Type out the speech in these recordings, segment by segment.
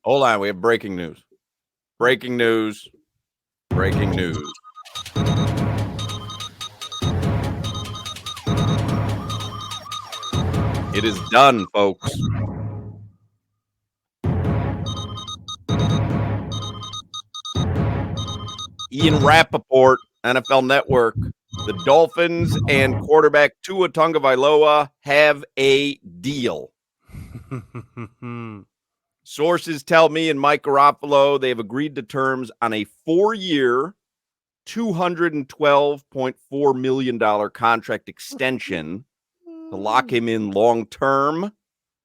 Hold on, we have breaking news. Breaking news. Breaking news. It is done, folks. Ian Rappaport, NFL Network. The Dolphins and quarterback Tua Tagovailoa have a deal. Sources tell me and Mike Garofalo they have agreed to terms on a 4-year, $212.4 million contract extension to lock him in long-term.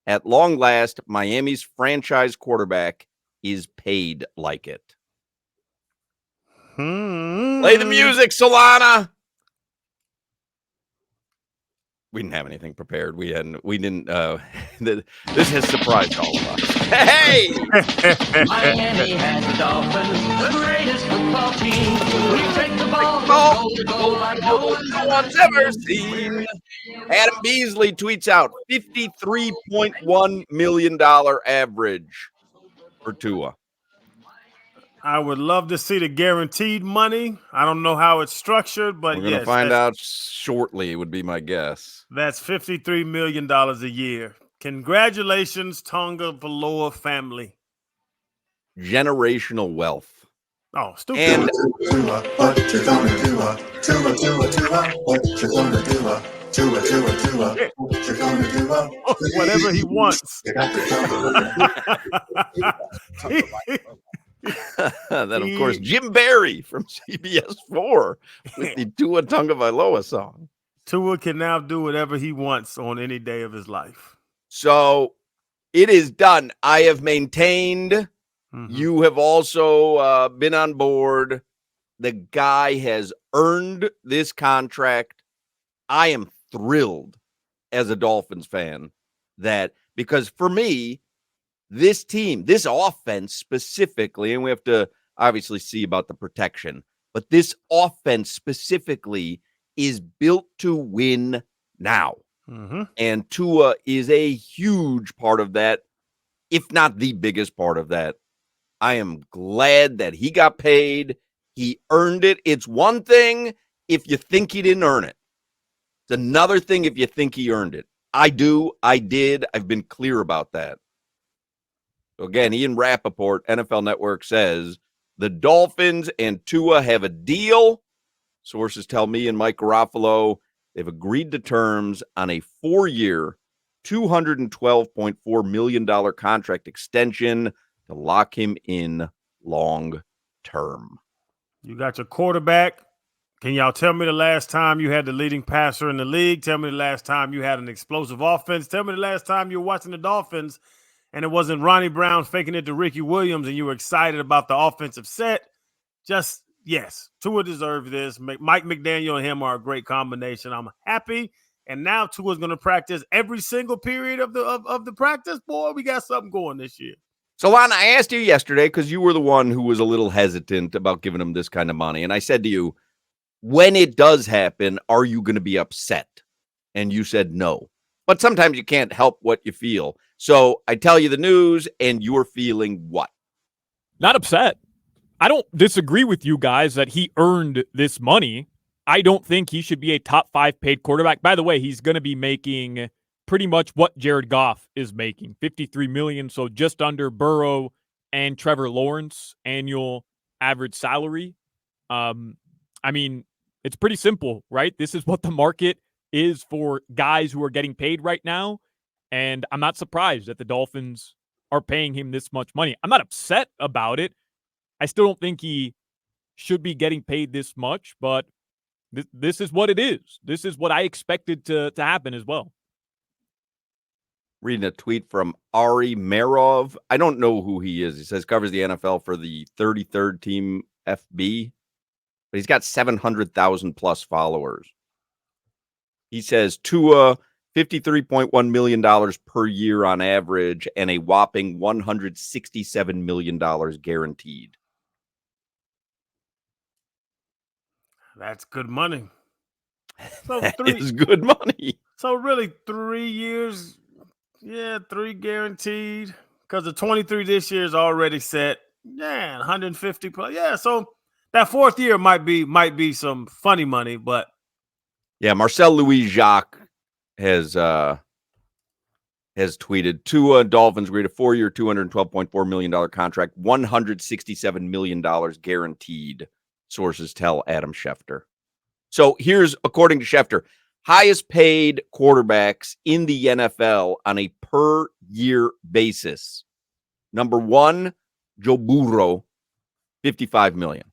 At long last, Miami's franchise quarterback is paid like it. Play the music, Solana. We didn't have anything prepared. We didn't. This has surprised all of us. Hey! Miami has the Dolphins, the greatest football team. We take the ball, go like no one's ever seen. Adam Beasley tweets out $53.1 million average for Tua. I would love to see the guaranteed money. I don't know how it's structured, but we're going to find out shortly, would be my guess. That's $53 million a year. Congratulations, Tagovailoa family. Generational wealth. Oh, stupid. And what you gonna do? Tua, what you gonna do? Tua, what you gonna do? Whatever he wants. Then, of course, Jim Barry from CBS 4 with the Tua Tagovailoa song. Tua can now do whatever he wants on any day of his life. So it is done. I have maintained. You have also been on board. The guy has earned this contract. I am thrilled as a Dolphins fan because for me, this team, this offense specifically, and we have to obviously see about the protection, but this offense specifically is built to win now. And Tua is a huge part of that, if not the biggest part of that. I am glad that he got paid. He earned it. It's one thing if you think he didn't earn it. It's another thing if you think he earned it. I do. I did. I've been clear about that. So again, Ian Rappaport, NFL Network, says the Dolphins and Tua have a deal. Sources tell me and Mike Garofalo they've agreed to terms on a 4-year, $212.4 million contract extension to lock him in long term. You got your quarterback. Can y'all tell me the last time you had the leading passer in the league? Tell me the last time you had an explosive offense. Tell me the last time you were watching the Dolphins and it wasn't Ronnie Brown faking it to Ricky Williams and you were excited about the offensive set. Just, yes, Tua deserves this. Mike McDaniel and him are a great combination. I'm happy. And now Tua's going to practice every single period of the practice. Boy, we got something going this year. Solana, I asked you yesterday because you were the one who was a little hesitant about giving him this kind of money. And I said to you, when it does happen, are you going to be upset? And you said no. But sometimes you can't help what you feel. So I tell you the news, and you're feeling what? Not upset. I don't disagree with you guys that he earned this money. I don't think he should be a top 5 paid quarterback. By the way, he's going to be making pretty much what Jared Goff is making, $53 million, so just under Burrow and Trevor Lawrence annual average salary. I mean, it's pretty simple, right? This is what the market is for guys who are getting paid right now, and I'm not surprised that the Dolphins are paying him this much money. I'm not upset about it. I still don't think he should be getting paid this much, but this is what it is. This is what I expected to happen as well. Reading a tweet from Ari Merov. I don't know who he is. He says covers the NFL for the 33rd team FB, but he's got 700,000 plus followers. He says Tua, $53.1 million per year on average and a whopping $167 million guaranteed. That's good money. So That is good money. So really 3 years, 3 guaranteed, because the 23 this year is already set. Yeah, 150 plus. Yeah, so that fourth year might be some funny money, but yeah, Marcel Louis Jacques has tweeted Tua Dolphins agreed a 4-year, $212.4 million contract, $167 million guaranteed. Sources tell Adam Schefter. So here's, according to Schefter, highest paid quarterbacks in the NFL on a per year basis. Number 1, Joe Burrow, $55 million.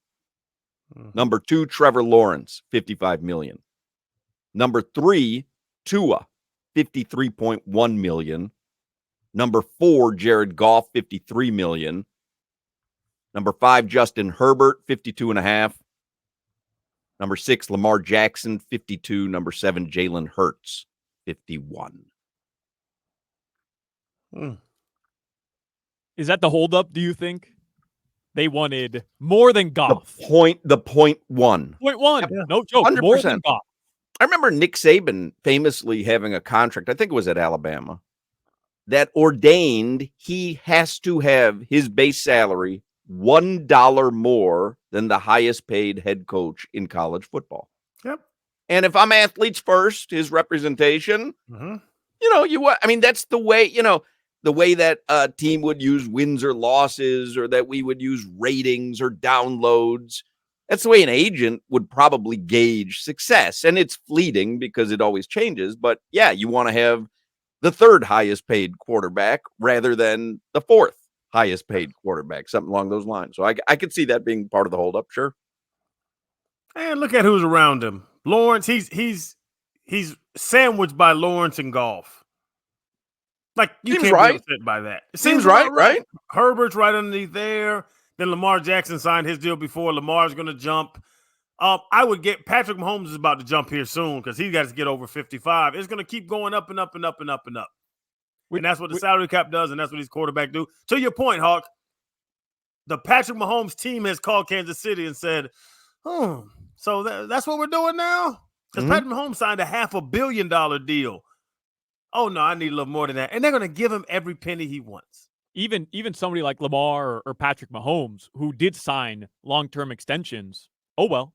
Number 2, Trevor Lawrence, $55 million. Number 3, Tua, $53.1 million. Number 4, Jared Goff, $53 million. Number 5, Justin Herbert, $52.5. Number 6, Lamar Jackson, $52. Number 7, Jalen Hurts, $51. Is that the holdup, do you think? They wanted more than Goff. The point 1. Point one. Yeah. No joke. 100%. More than Goff. I remember Nick Saban famously having a contract, I think it was at Alabama, that ordained he has to have his base salary $1 more than the highest paid head coach in college football. Yep. And if I'm athletes first, his representation, that's the way, the way that a team would use wins or losses, or that we would use ratings or downloads. That's the way an agent would probably gauge success. And it's fleeting because it always changes. But yeah, you want to have the third highest paid quarterback rather than the fourth highest paid quarterback, something along those lines. So I could see that being part of the holdup. Sure. And look at who's around him. Lawrence, he's sandwiched by Lawrence and Goff. Like, you seems can't right. be upset by that. It seems right? Herbert's right underneath there. Then Lamar Jackson signed his deal before. Lamar's going to jump. I would get Patrick Mahomes is about to jump here soon because he's got to get over 55. It's going to keep going up and up and up and up and up. And that's what the salary cap does, and that's what these quarterbacks do. To your point, Hawk, the Patrick Mahomes team has called Kansas City and said, so that's what we're doing now? Because Patrick Mahomes signed a $500 million deal. Oh, no, I need a little more than that. And they're going to give him every penny he wants. Even somebody like Lamar or Patrick Mahomes, who did sign long-term extensions, oh, well,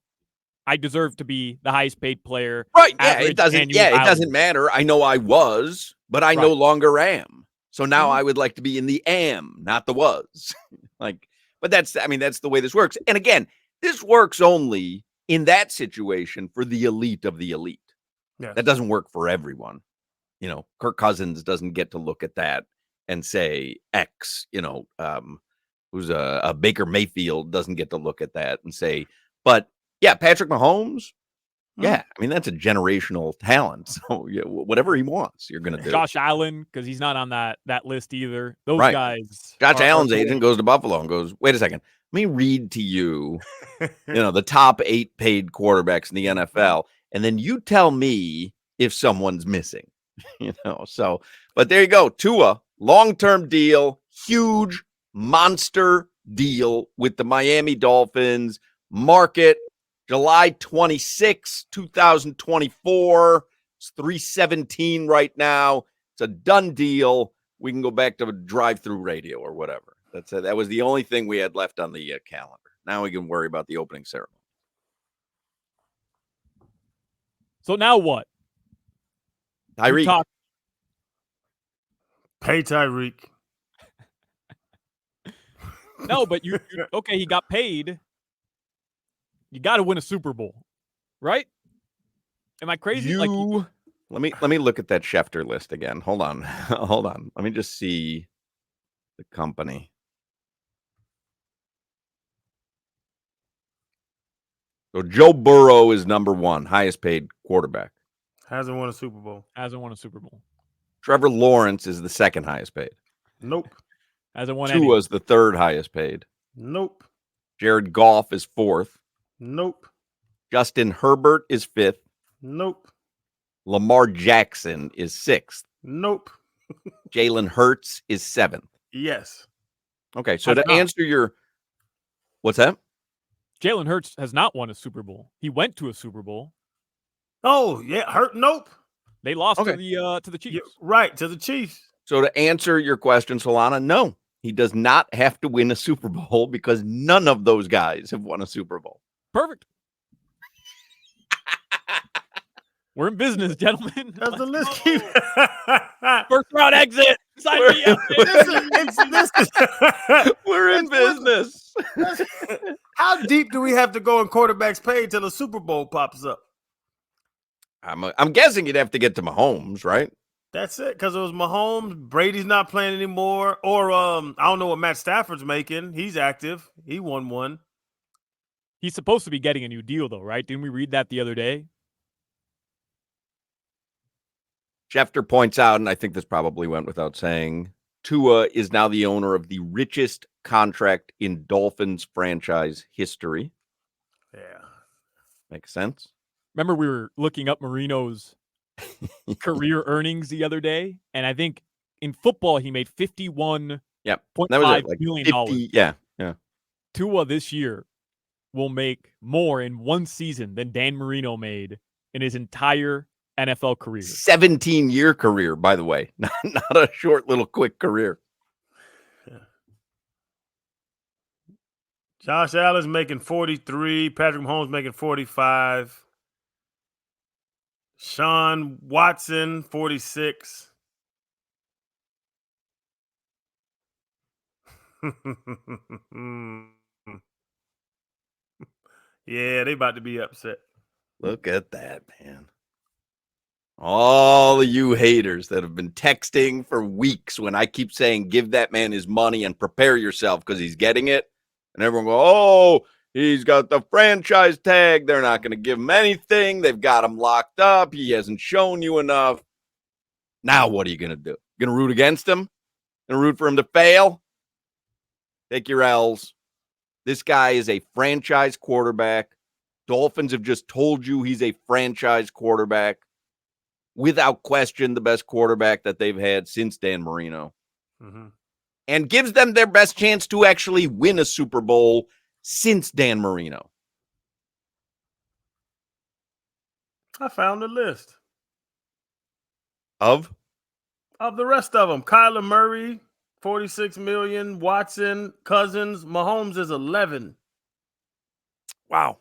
I deserve to be the highest paid player. Right. Yeah, it doesn't matter. I know I was, but I no longer am. So now I would like to be in the am, not the was. But that's the way this works. And again, this works only in that situation for the elite of the elite. Yes. That doesn't work for everyone. Kirk Cousins doesn't get to look at that and say X, who's a Baker Mayfield doesn't get to look at that and say, but yeah, Patrick Mahomes. Yeah. That's a generational talent. So yeah, whatever he wants, you're going to do. Josh Allen, because he's not on that list either. Those guys. Josh Allen's agent goes to Buffalo and goes, wait a second. Let me read to you, the top 8 paid quarterbacks in the NFL. And then you tell me if someone's missing, so, but there you go. Tua, long-term deal, huge monster deal with the Miami Dolphins. Market July 26, 2024. It's 3:17 right now. It's a done deal. We can go back to drive-through radio or whatever. That was the only thing we had left on the calendar. Now we can worry about the opening ceremony. So now what? Tyreek. Pay Tyreek. No, but you okay, he got paid. You got to win a Super Bowl, right? Am I crazy? Let me look at that Schefter list again. Hold on. Let me just see the company. So Joe Burrow is number 1, highest paid quarterback. Hasn't won a Super Bowl. Trevor Lawrence is the second highest paid. Nope. Hasn't won Tua is the third highest paid. Nope. Jared Goff is 4th. Nope. Justin Herbert is 5th. Nope. Lamar Jackson is 6th. Nope. Jalen Hurts is 7th. Yes. Okay, so to answer your... What's that? Jalen Hurts has not won a Super Bowl. He went to a Super Bowl. Oh, yeah. Nope. They lost to the Chiefs. Right, to the Chiefs. So to answer your question, Solana, no. He does not have to win a Super Bowl because none of those guys have won a Super Bowl. Perfect. We're in business, gentlemen. Does the list keep? First round exit. Sign me up. We're in business. How deep do we have to go in quarterbacks paid till the Super Bowl pops up? I'm guessing you'd have to get to Mahomes, right? That's it, because it was Mahomes. Brady's not playing anymore. Or I don't know what Matt Stafford's making. He's active. He won one. He's supposed to be getting a new deal, though, right? Didn't we read that the other day? Schefter points out, and I think this probably went without saying, Tua is now the owner of the richest contract in Dolphins franchise history. Yeah. Makes sense. Remember, we were looking up Marino's career earnings the other day, and I think in football he made $51.5 million. Yeah. Tua this year will make more in one season than Dan Marino made in his entire NFL career. 17-year career, by the way. Not a short little quick career. Yeah. Josh Allen's making 43. Patrick Mahomes making 45. Sean Watson, 46. Yeah, they about to be upset. Look at that, man. All of you haters that have been texting for weeks when I keep saying, give that man his money and prepare yourself because he's getting it. And everyone go, oh, he's got the franchise tag. They're not going to give him anything. They've got him locked up. He hasn't shown you enough. Now what are you going to do? Going to root against him? Going to root for him to fail? Take your L's. This guy is a franchise quarterback. Dolphins have just told you he's a franchise quarterback. Without question, the best quarterback that they've had since Dan Marino. Mm-hmm. And gives them their best chance to actually win a Super Bowl since Dan Marino. I found a list Of the rest of them. Kyler Murray, 46 million. Watson, Cousins, Mahomes is 11. Wow.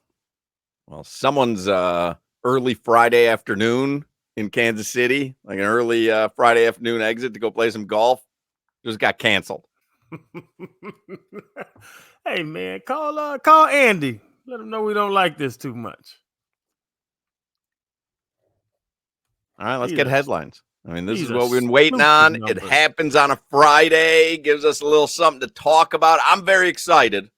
Well, someone's early Friday afternoon in Kansas City, like an early Friday afternoon exit to go play some golf, just got canceled. Hey, man, call Andy. Let him know we don't like this too much. All right, let's get headlines. I mean, this is a what we've been waiting on. stupid It number. happens on a Friday, gives us a little something to talk about. I'm very excited.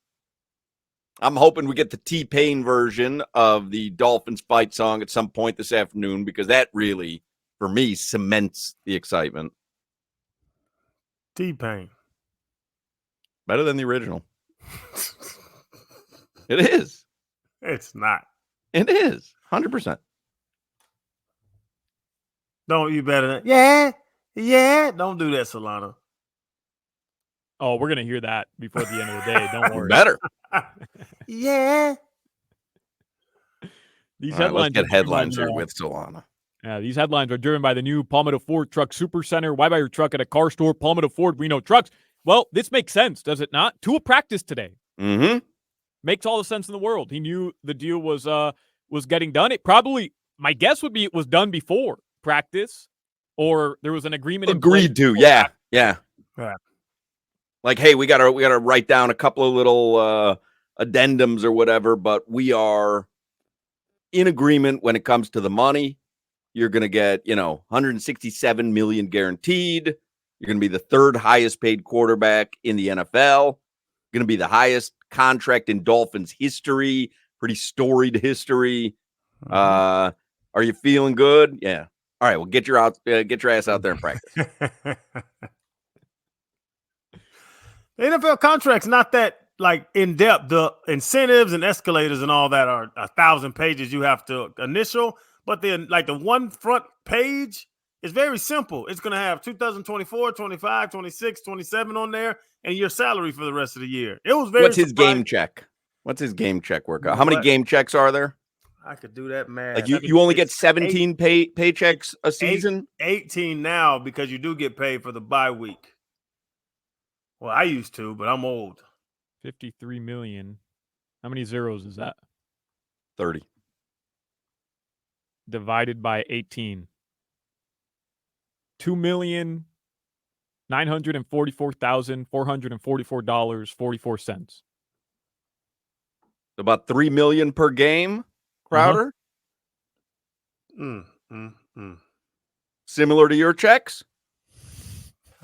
I'm hoping we get the T-Pain version of the Dolphins fight song at some point this afternoon because that really, for me, cements the excitement. T-Pain. Better than the original. It is. It's not. It is. 100%. Don't you better than yeah. Don't do that, Solana. Oh, we're going to hear that before the end of the day. Don't worry. Better. Yeah. These All right, let's headlines get are headlines driven here by, with Solana. these headlines are driven by the new Palmetto Ford Truck Super Center. Why buy your truck at a car store? Palmetto Ford, we know trucks. Well, this makes sense, does it not? Tua practice today. Mm-hmm. Makes all the sense in the world. He knew the deal was getting done. It probably, my guess would be it was done before practice, or there was an agreement. Agreed to, yeah. Like, hey, we gotta write down a couple of little addendums or whatever, but we are in agreement when it comes to the money. You're gonna get, 167 million guaranteed. You're gonna be the third highest paid quarterback in the NFL. Gonna be the highest contract in Dolphins history. Pretty storied history. Mm-hmm. Are you feeling good? Yeah. All right. Well, get your ass out there and practice. The NFL contract's not that like in depth. The incentives and escalators and all that are 1,000 pages you have to initial, but then like the one front page is very simple. It's going to have 2024, 25, 26, 27 on there and your salary for the rest of the year. It was very What's his surprising. game check? What's his game check workout? How many game checks are there? I could do that math. Like you only get 17 paychecks a season? 18 now because you do get paid for the bye week. Well, I used to, but I'm old. 53 million. How many zeros is that? 30. Divided by 18. $2,944,444.44. About $3 million per game, Crowder. Similar to your checks.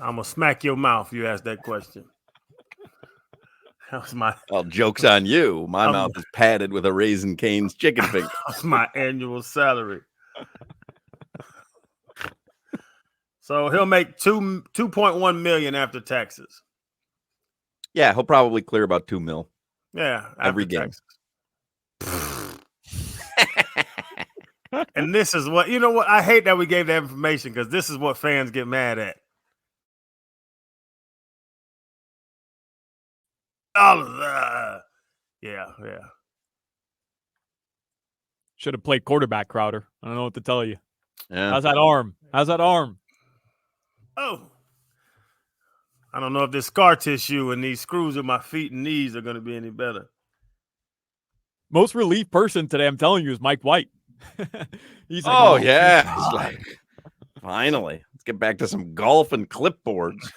I'm gonna smack your mouth if you ask that question. That was my. Well, joke's on you. My mouth is padded with a Raising Cane's chicken finger. That's my annual salary. So he'll make 2.1 million after taxes. Yeah, he'll probably clear about $2 million. Yeah, every game. And this is what I hate that we gave that information because this is what fans get mad at. Yeah. Should have played quarterback, Crowder. I don't know what to tell you. Yeah. How's that arm? Oh. I don't know if this scar tissue and these screws in my feet and knees are going to be any better. Most relief person today, I'm telling you, is Mike White. He's like, yeah. He's like, finally, let's get back to some golf and clipboards.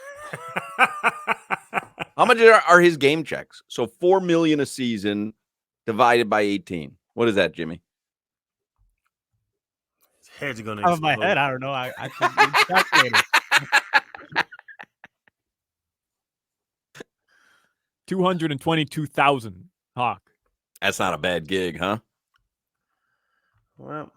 How much are his game checks? So $4 million a season divided by 18. What is that, Jimmy? His head's going to explode. Out of my head, I don't know. I calculated. 222,000. Hoch. That's not a bad gig, huh? Well,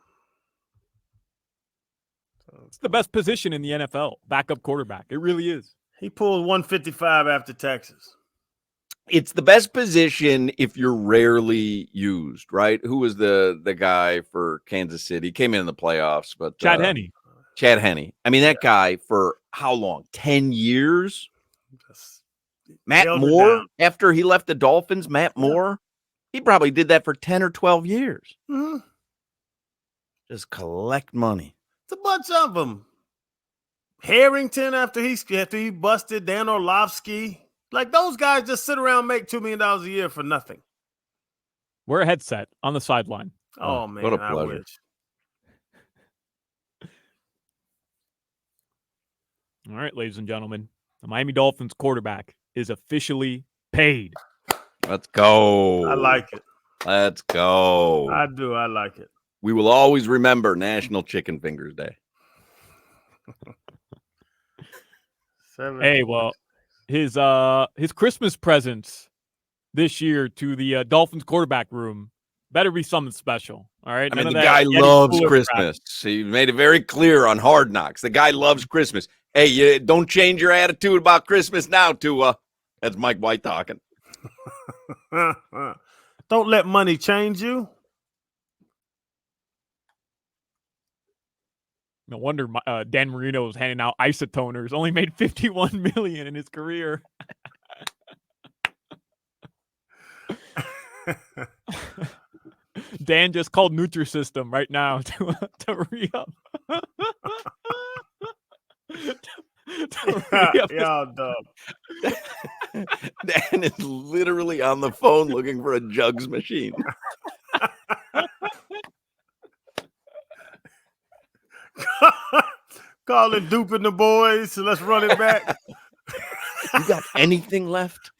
it's the best position in the NFL, backup quarterback. It really is. He pulled 155 after taxes. It's the best position if you're rarely used, right? Who was the guy for Kansas City? He came in the playoffs, but Chad Henne. Chad Henne. I mean, that guy for how long? 10 years? Matt Moore, after he left the Dolphins, Matt Moore, he probably did that for 10 or 12 years. Mm-hmm. Just collect money. It's a bunch of them. Harrington, after he busted, Dan Orlovsky. Like, those guys just sit around and make $2 million a year for nothing. Wear a headset on the sideline. Oh man, what a pleasure. I wish. All right, ladies and gentlemen, the Miami Dolphins quarterback is officially paid. Let's go. I like it. Let's go. I do. I like it. We will always remember National Chicken Fingers Day. Hey, well, his Christmas presents this year to the Dolphins quarterback room better be something special. All right. I mean, the guy loves Christmas. He made it very clear on Hard Knocks. The guy loves Christmas. Hey, you don't change your attitude about Christmas now, Tua. That's Mike White talking. Don't let money change you. No wonder Dan Marino was handing out isotoners. Only made $51 million in his career. Dan just called Nutrisystem right now to re-up. Y'all dumb. Dan is literally on the phone looking for a jugs machine. Calling duping the boys, so let's run it back. You got anything left?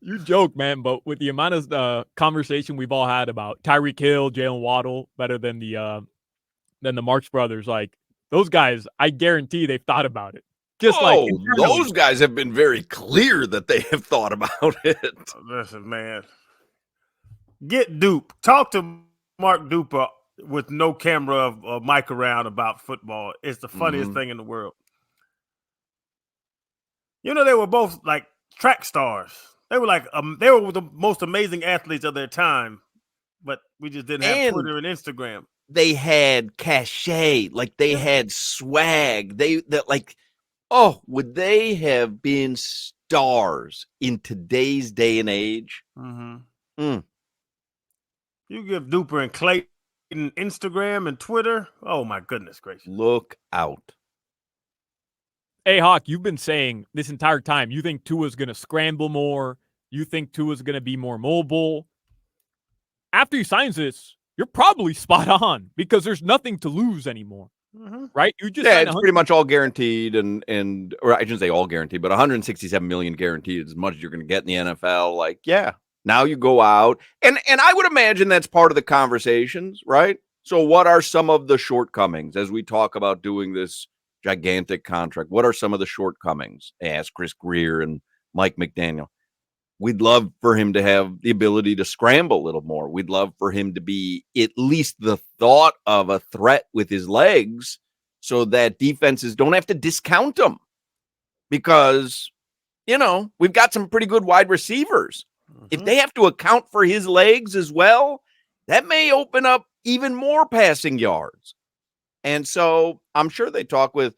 You joke, man, but with the amount of conversation we've all had about Tyreek Hill, Jalen Waddle, better than the Marx brothers, like those guys, I guarantee they've thought about it. Just like those guys have been very clear that they have thought about it. Listen, man, get Dupe. Talk to Mark Duper with no camera or mic around about football. It's the funniest thing in the world. You know, they were both like track stars. They were like they were the most amazing athletes of their time, but we just didn't have Twitter and Instagram. They had cachet, like they had swag. Would they have been stars in today's day and age? Mm-hmm. You give Duper and Clayton Instagram and Twitter. Oh my goodness gracious! Look out. Hey, Hawk, you've been saying this entire time you think Tua's going to scramble more. You think Tua's going to be more mobile. After he signs this, you're probably spot on because there's nothing to lose anymore, right? You just it's pretty much all guaranteed, and or I shouldn't say all guaranteed, but 167 million guaranteed is as much as you're going to get in the NFL. Like, yeah, now you go out, and I would imagine that's part of the conversations, right? So, what are some of the shortcomings as we talk about doing this gigantic contract? What are some of the shortcomings? Ask Chris Greer and Mike McDaniel. We'd love for him to have the ability to scramble a little more. We'd love for him to be at least the thought of a threat with his legs so that defenses don't have to discount him because, we've got some pretty good wide receivers. If they have to account for his legs as well, that may open up even more passing yards. And so I'm sure they talk with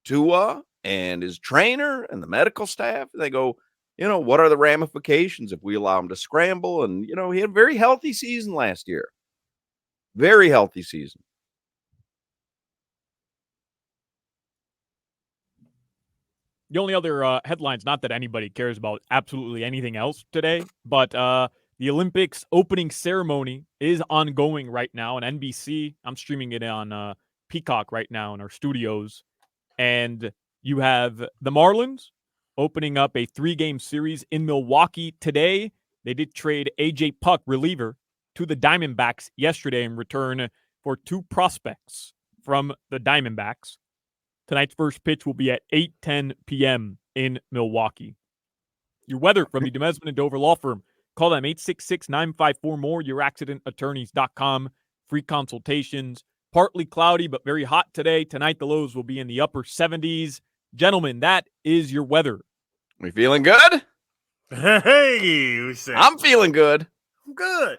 Tua and his trainer and the medical staff. They go, what are the ramifications if we allow him to scramble? And, he had a very healthy season last year. Very healthy season. The only other headlines, not that anybody cares about absolutely anything else today, but the Olympics opening ceremony is ongoing right now on NBC. I'm streaming it on Peacock right now in our studios. And you have the Marlins opening up a 3-game series in Milwaukee today. They did trade A.J. Puck, reliever, to the Diamondbacks yesterday in return for 2 prospects from the Diamondbacks. Tonight's first pitch will be at 8:10 p.m. in Milwaukee. Your weather from the Demesman and Dover Law Firm. Call them 866-954-MORE, youraccidentattorneys.com. Free consultations. Partly cloudy, but very hot today. Tonight, the lows will be in the upper 70s. Gentlemen, that is your weather. We feeling good? Hey, I'm feeling good. I'm good.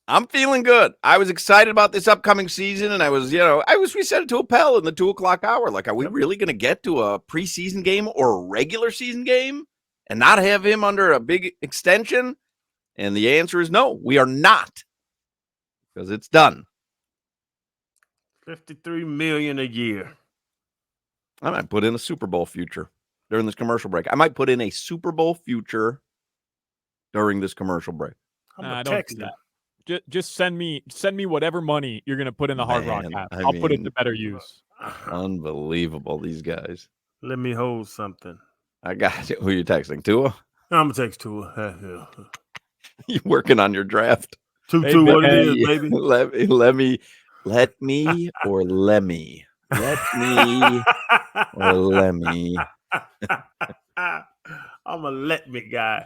I'm feeling good. I was excited about this upcoming season, and we said it to Appel in the 2:00 hour. Like, are we really going to get to a preseason game or a regular season game and not have him under a big extension? And the answer is no, we are not, because it's done. $53 million a year. I might put in a Super Bowl future during this commercial break. I might put in a Super Bowl future during this commercial break. I don't do that. Just send me whatever money you're going to put in the Hard Rock app. I'll put it to better use. Unbelievable, these guys. Let me hold something. I got you. Who are you texting? Tua? I'm going to text Tua. You working on your draft? 2-2, what it is, baby. Let me or let me. Let me or let me. I'm a let me guy.